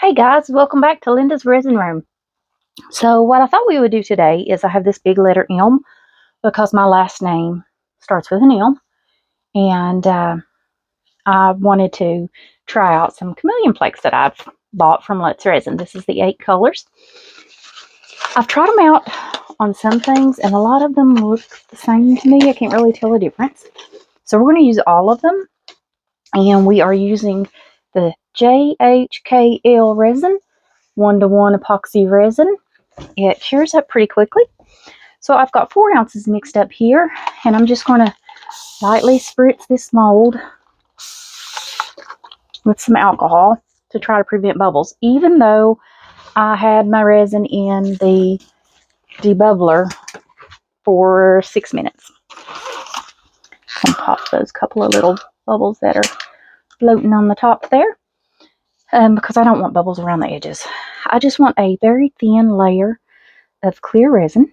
Hey guys, welcome back to Linda's Resin Room. So what I thought we would do today is I have this big letter M because my last name starts with an M, and I wanted to try out some chameleon flakes that I've bought from Let's Resin. This is the 8 colors. I've tried them out on some things and a lot of them look the same to me. I can't really tell the difference. So we're going to use all of them, and we are using the JHKL resin, 1:1 epoxy resin. It cures up pretty quickly. So I've got 4 ounces mixed up here, and I'm just going to lightly spritz this mold with some alcohol to try to prevent bubbles, even though I had my resin in the debubbler for 6 minutes. And pop those couple of little bubbles that are floating on the top there, because I don't want bubbles around the edges. I just want a very thin layer of clear resin,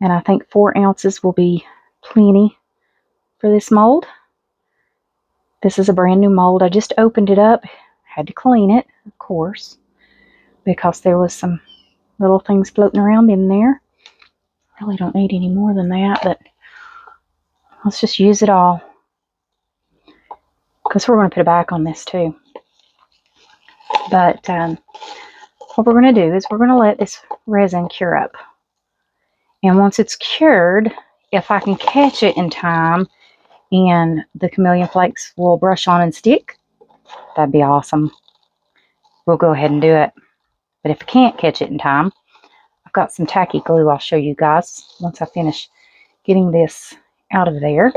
and I think 4 ounces will be plenty for this mold. This is a brand new mold. I just opened it up, had to clean it, of course, because there was some little things floating around in there. Really don't need any more than that, but let's just use it all, because we're going to put it back on this too. But what we're going to do is we're going to let this resin cure up. And once it's cured, if I can catch it in time and the chameleon flakes will brush on and stick, that'd be awesome. We'll go ahead and do it. But if I can't catch it in time, I've got some tacky glue I'll show you guys once I finish getting this out of there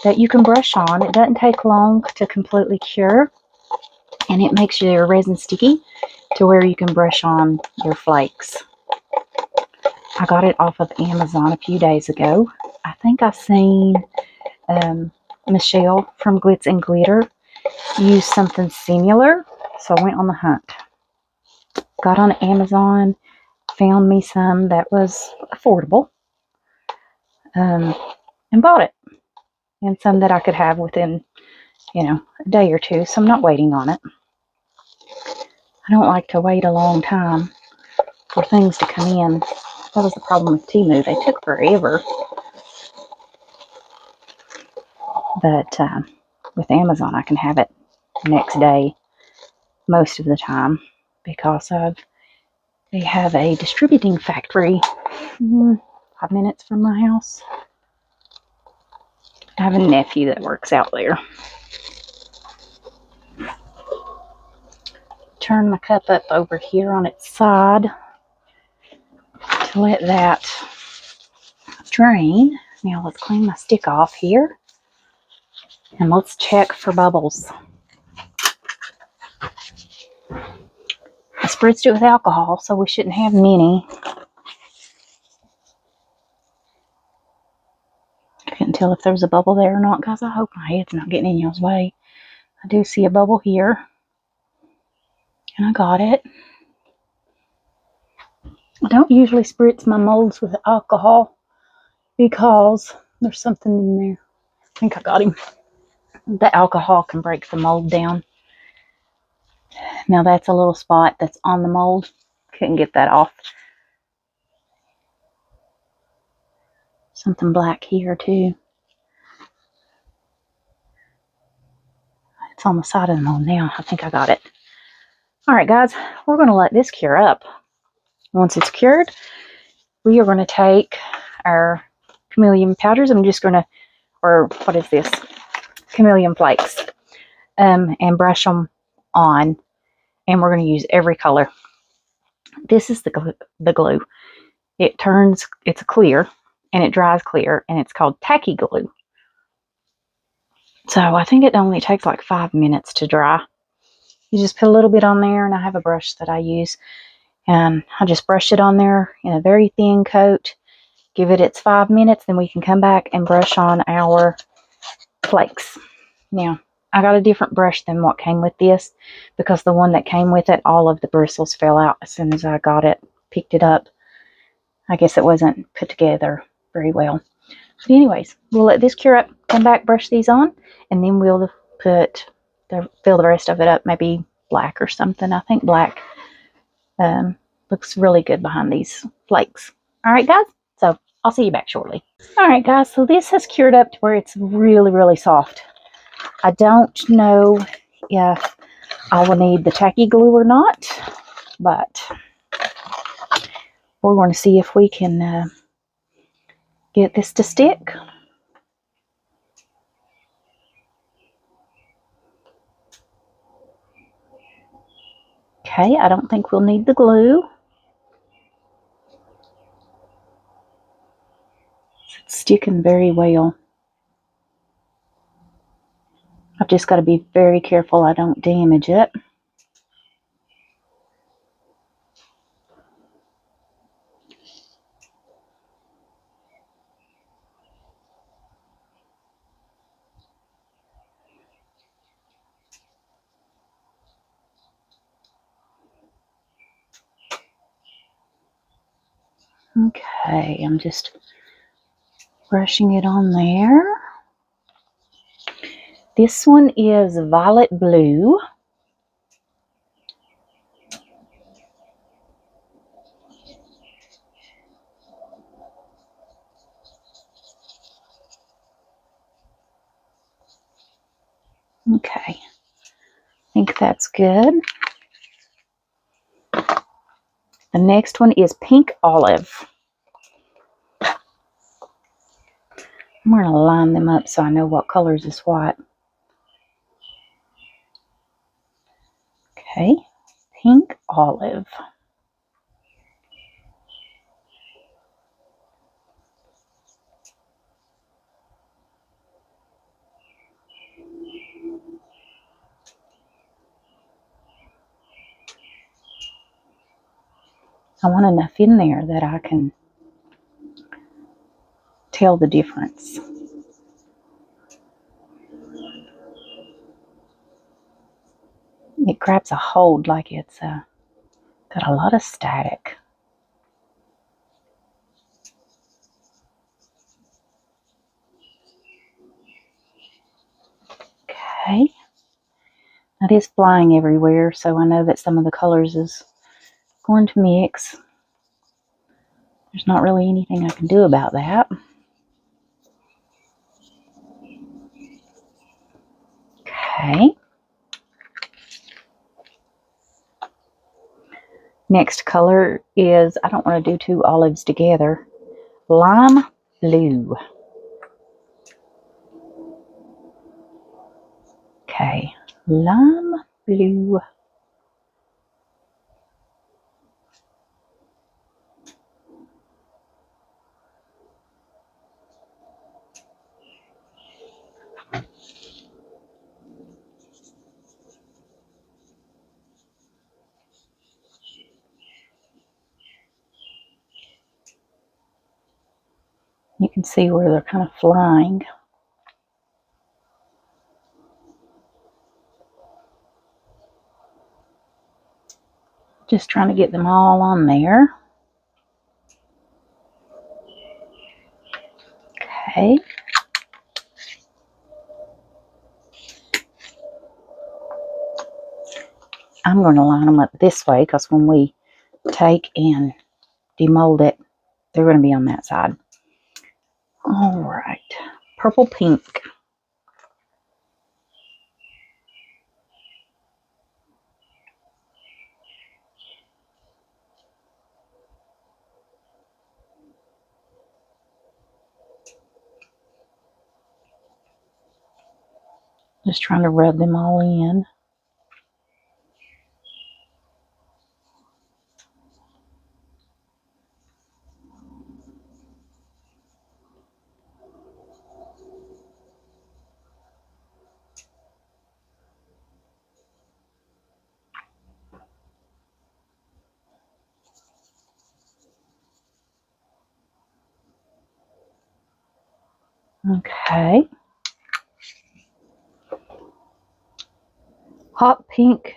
that you can brush on. It doesn't take long to completely cure, and it makes your resin sticky to where you can brush on your flakes. I got it off of Amazon a few days ago. I think I've seen Michelle from Glitz and Glitter use something similar, so I went on the hunt. Got on Amazon, found me some that was affordable, and bought it. And some that I could have within, a day or two, so I'm not waiting on it. I don't like to wait a long time for things to come in. That was the problem with Temu. They took forever. But with Amazon, I can have it next day most of the time, because they have a distributing factory 5 minutes from my house. I have a nephew that works out there. Turn my cup up over here on its side to let that drain. Now let's clean my stick off here, and let's check for bubbles. I spritzed it with alcohol, so we shouldn't have many. I couldn't tell if there was a bubble there or not, guys. I hope my head's not getting in y'all's way. I do see a bubble here, and I got it. I don't usually spritz my molds with alcohol because there's something in there. I think I got him. The alcohol can break the mold down. Now that's a little spot that's on the mold. Couldn't get that off. Something black here too. It's on the side of the mold now. I think I got it. Alright guys, we're going to let this cure up. Once it's cured, we are going to take our chameleon powders. I'm just going to, or what is this? Chameleon flakes. And brush them on. And we're going to use every color. This is the glue. It's clear, and it dries clear, and it's called tacky glue. So I think it only takes like 5 minutes to dry. You just put a little bit on there, and I have a brush that I use, and I just brush it on there in a very thin coat. Give it its 5 minutes, then we can come back and brush on our flakes. Now, I got a different brush than what came with this, because the one that came with it, all of the bristles fell out as soon as I got it, picked it up. I guess it wasn't put together very well. But anyways, we'll let this cure up, come back, brush these on, and then we'll fill the rest of it up, maybe black or something. I think black looks really good behind these flakes. All right, guys. So I'll see you back shortly. All right, guys. So this has cured up to where it's really, really soft. I don't know if I will need the tacky glue or not, but we're going to see if we can get this to stick. Okay, I don't think we'll need the glue. It's sticking very well. I've just got to be very careful I don't damage it. Okay, I'm just brushing it on there. This one is violet blue. Okay, I think that's good. The next one is pink olive. I'm going to line them up so I know what colors is what. Okay, pink olive. I want enough in there that I can tell the difference. It grabs a hold like it's got a lot of static. Okay. It is flying everywhere, so I know that some of the colors is going to mix. There's not really anything I can do about that. Okay. Next color is, I don't want to do two olives together, lime blue. Okay, lime blue. You can see where they're kind of flying. Just trying to get them all on there. Okay. I'm going to line them up this way because when we take and demold it, they're going to be on that side. All right. Purple pink. Just trying to rub them all in. Okay. Hot pink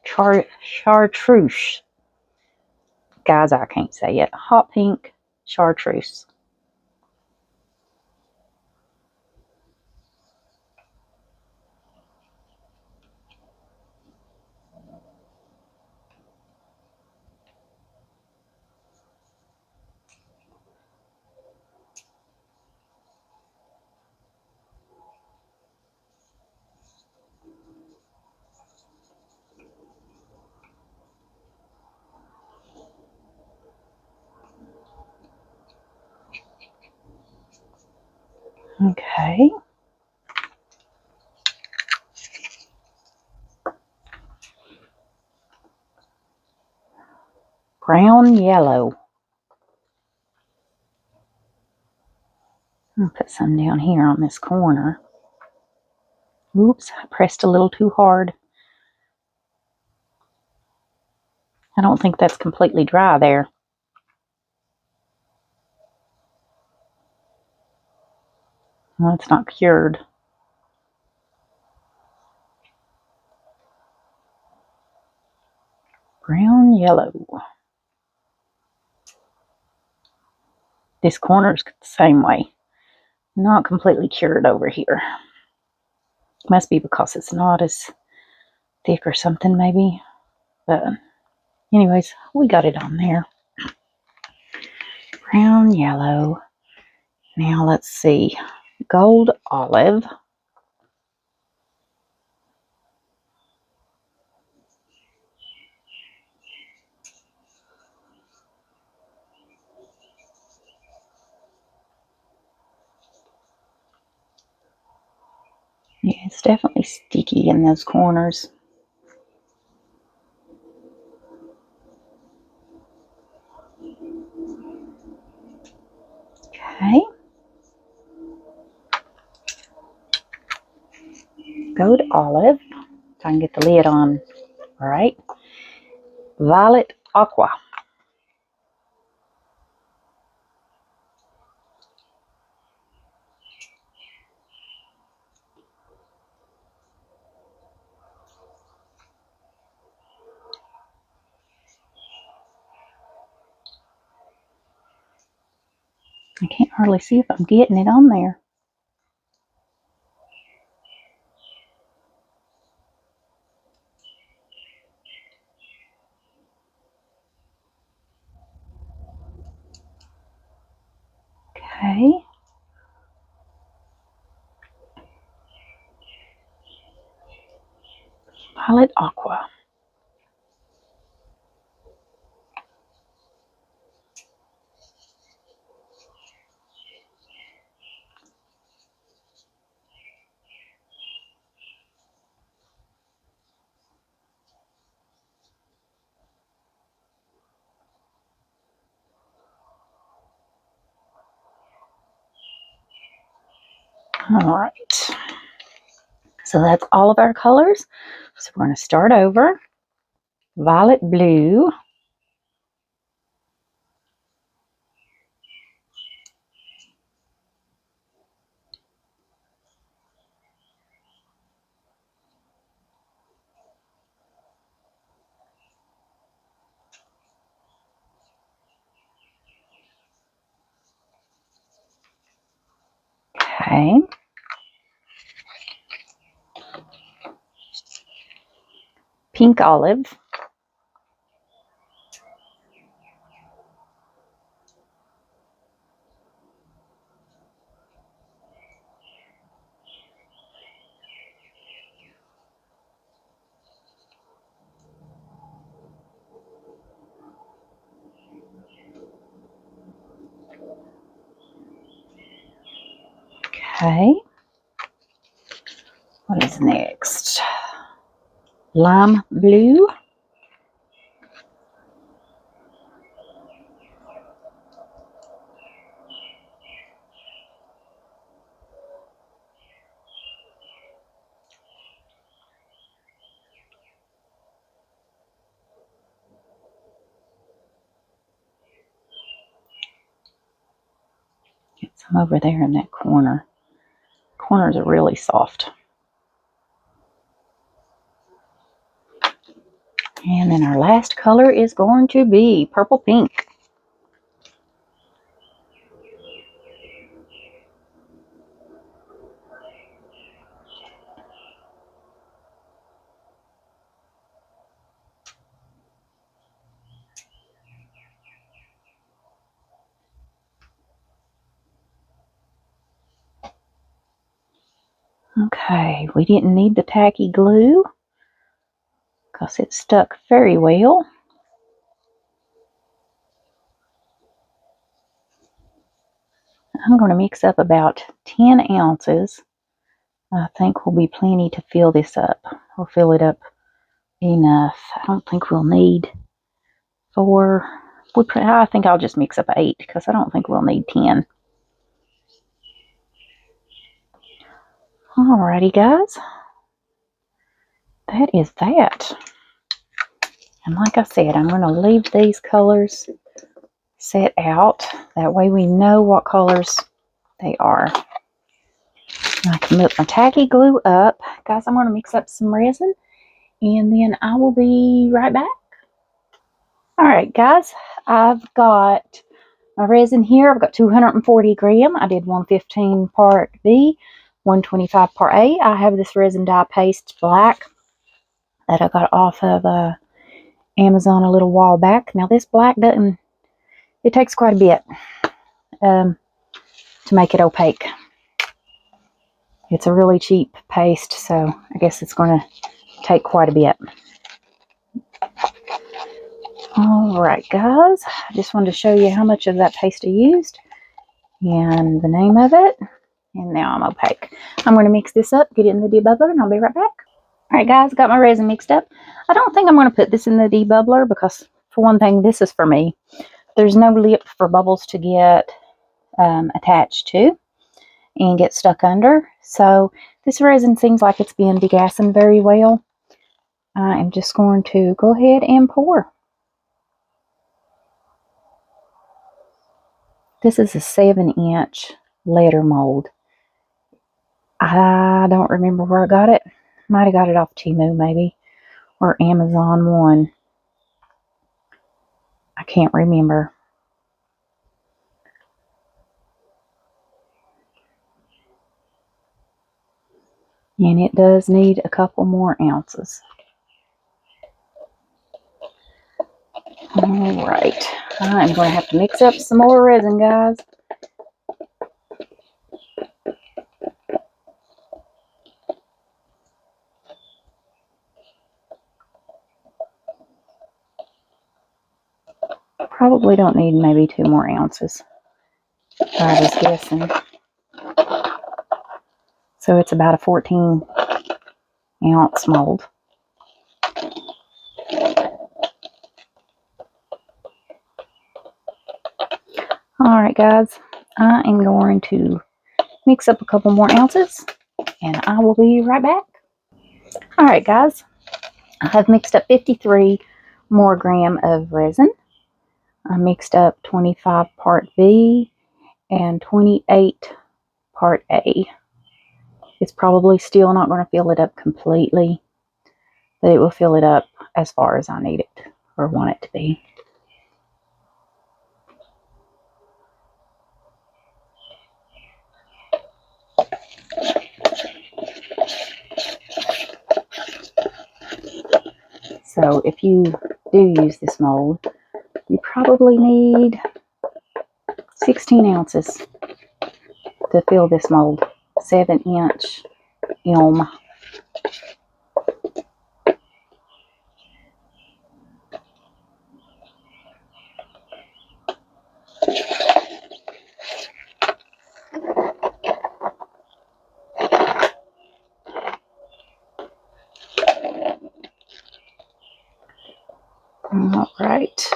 chartreuse. Guys, I can't say it. Hot pink chartreuse. Okay. Brown yellow. I'll put some down here on this corner. Oops, I pressed a little too hard. I don't think that's completely dry there. Well, it's not cured. Brown yellow. This corner's the same way. Not completely cured over here. Must be because it's not as thick or something maybe. But anyways, we got it on there. Brown yellow. Now let's see. Gold olive. Yeah, it's definitely sticky in those corners. Okay. Gold olive. So I can get the lid on. All right. Violet aqua. I can't hardly see if I'm getting it on there. Okay. Violet aqua. All right. So that's all of our colors. So we're going to start over. Violet blue. Okay. Pink olive. Okay. What is next? Lime blue. Get some over there in that corner. Corners are really soft. And then our last color is going to be purple pink. Okay, we didn't need the tacky glue because it stuck very well. I'm going to mix up about 10 ounces. I think will be plenty to fill this up, or fill it up enough. I don't think we'll need 4. I think I'll just mix up 8 because I don't think we'll need 10. Alrighty, guys. That is that. And like I said, I'm going to leave these colors set out. That way we know what colors they are. I can put my tacky glue up. Guys, I'm going to mix up some resin and then I will be right back. Alright guys, I've got my resin here. I've got 240 gram. I did 115 part B, 125 part A. I have this resin dye paste black that I got off of Amazon a little while back. Now this black doesn't, it takes quite a bit to make it opaque. It's a really cheap paste, so I guess it's going to take quite a bit. Alright guys, I just wanted to show you how much of that paste I used and the name of it. And now I'm opaque. I'm going to mix this up, get it in the debubbler, and I'll be right back. Alright guys, got my resin mixed up. I don't think I'm going to put this in the debubbler because, for one thing, this is for me. There's no lip for bubbles to get attached to and get stuck under. So this resin seems like it's being degassing very well. I am just going to go ahead and pour. This is a 7-inch letter mold. I don't remember where I got it. Might have got it off Temu maybe, or Amazon one. I can't remember. And it does need a couple more ounces. Alright, I'm going to have to mix up some more resin, guys. Probably don't need maybe 2 more ounces. I was guessing. So it's about a 14-ounce mold. Alright guys, I am going to mix up a couple more ounces and I will be right back. Alright guys, I have mixed up 53 more gram of resin. I mixed up 25 part B and 28 part A. It's probably still not going to fill it up completely, but it will fill it up as far as I need it or want it to be. So if you do use this mold, you probably need 16 ounces to fill this mold. 7-inch elm. All right.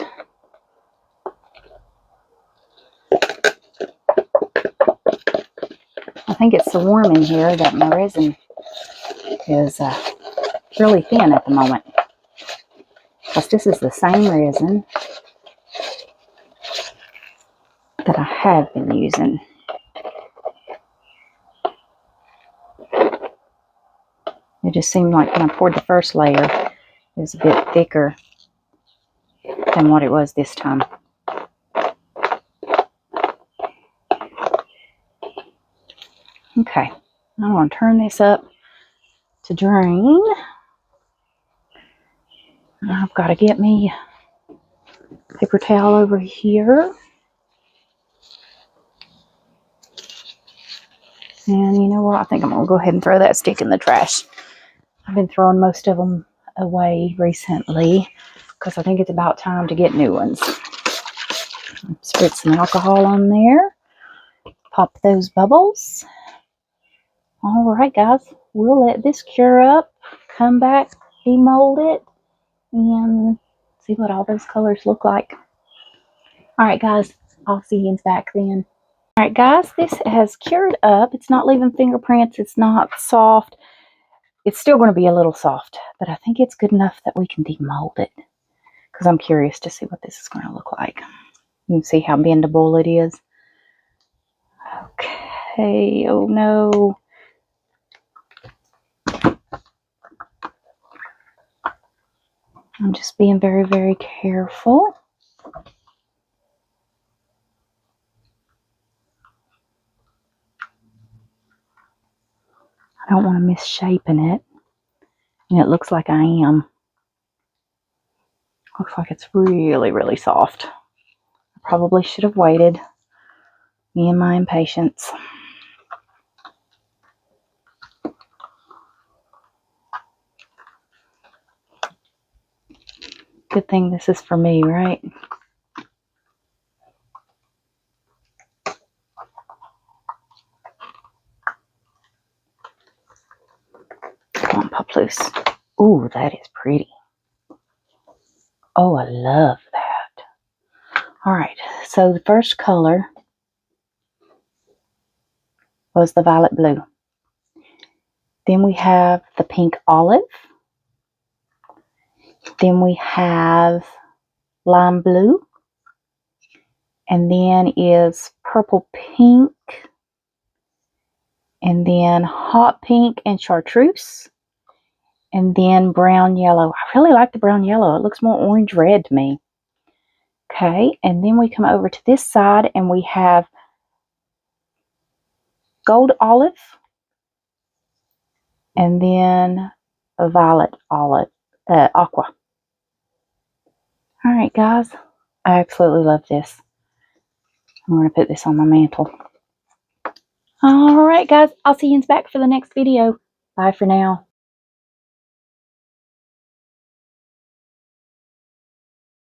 I think it's so warm in here that my resin is really thin at the moment. Because this is the same resin that I have been using. It just seemed like when I poured the first layer, it was a bit thicker than what it was this time. Okay, I'm going to turn this up to drain. I've got to get me a paper towel over here. And you know what? I think I'm going to go ahead and throw that stick in the trash. I've been throwing most of them away recently because I think it's about time to get new ones. Spritz some alcohol on there. Pop those bubbles. Alright guys, we'll let this cure up, come back, demold it, and see what all those colors look like. Alright guys, I'll see you back then. Alright guys, this has cured up. It's not leaving fingerprints, it's not soft. It's still going to be a little soft, but I think it's good enough that we can demold it. Because I'm curious to see what this is going to look like. You can see how bendable it is. Okay, oh no. I'm just being very, very careful. I don't want to misshapen it. And it looks like I am. Looks like it's really, really soft. I probably should have waited. Me and my impatience. Good thing this is for me, right? Come on, pop loose. Ooh, that is pretty. Oh, I love that. Alright, so the first color was the violet blue. Then we have the pink olive. Then we have lime blue. And then is purple pink. And then hot pink and chartreuse. And then brown yellow. I really like the brown yellow. It looks more orange red to me. Okay, and then we come over to this side and we have gold olive. And then a violet olive, aqua. Alright guys, I absolutely love this. I'm going to put this on my mantle. Alright guys, I'll see you back for the next video. Bye for now.